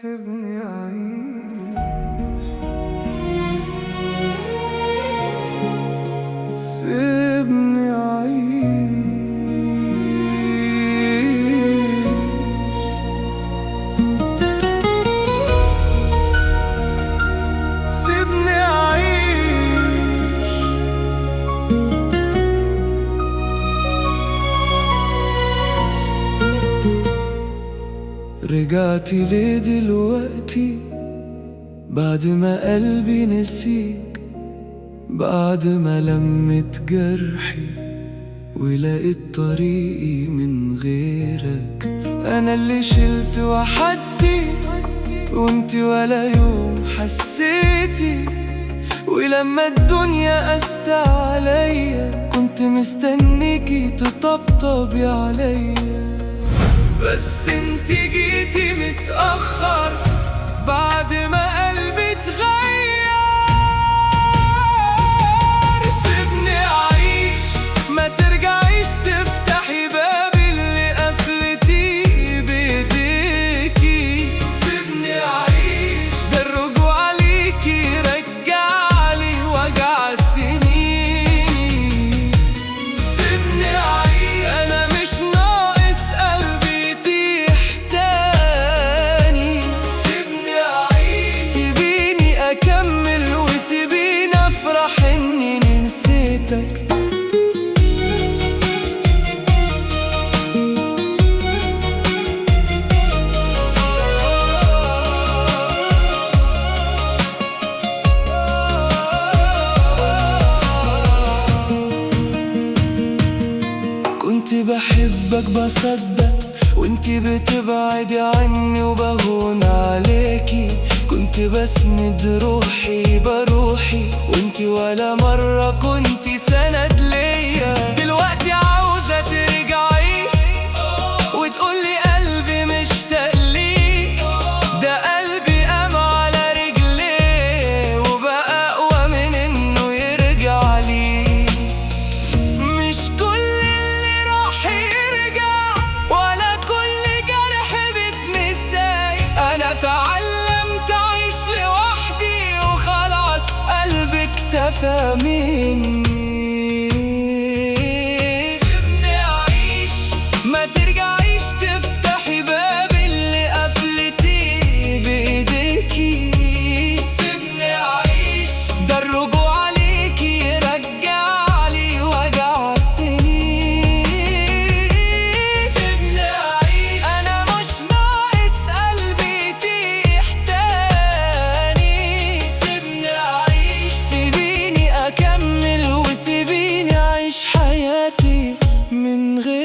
سيبني أعيش، سيبني أعيش، سيبني أعيش. رجعت ليه دلوقتي بعد ما قلبي نسيك، بعد ما لمت جرحي ولقيت طريقي من غيرك. أنا اللي شلت وحدي وانت ولا يوم حسيتي، ولما الدنيا قست عليا كنت مستنيكي تطبطبي عليا. بس انت جيتي متأخر بعد ما قلبي اتغير. سيبني أعيش، ما ترجعيش تفتحي باب اللي قفلتيه بإيديكي. سيبني أعيش، ده الرجوع ليكي رجعلي وجع السنين. سيبني أعيش، أنا مش ناقص قلبي يطيح تاني. سيبني أعيش، سيبيني أكمل وسيبيني أفرح إني نسيتك. كنت بحبك بصدق وانتي بتبعدي عني وبهون عليكي. كنت بسند روحي بروحي وانتي ولا مرة كنتي سند ليا. دلوقتي عاوزة ترجعي وتقولي قلبي مشتاق ليك. ده قلبي قام على رجليه وبقى أقوى من إنه يرجع لي. مش كل اللي راح يرجع ولا كل جرح بتنساي. أنا اتعلمت أعيش لوحدي وخلاص قلبي اكتفى مني. سيبني أعيش، ما ترجعيش تفتحي باب اللي قفلتيه بإيديكي. سيبني أعيش، ده الرجوع ليكي رجعلي وجع السنين. سيبني أعيش، أنا مش ناقص قلبي يطيح تاني. سيبني أعيش، سيبيني أكمل وسيبيني أعيش حياتي من غيرك.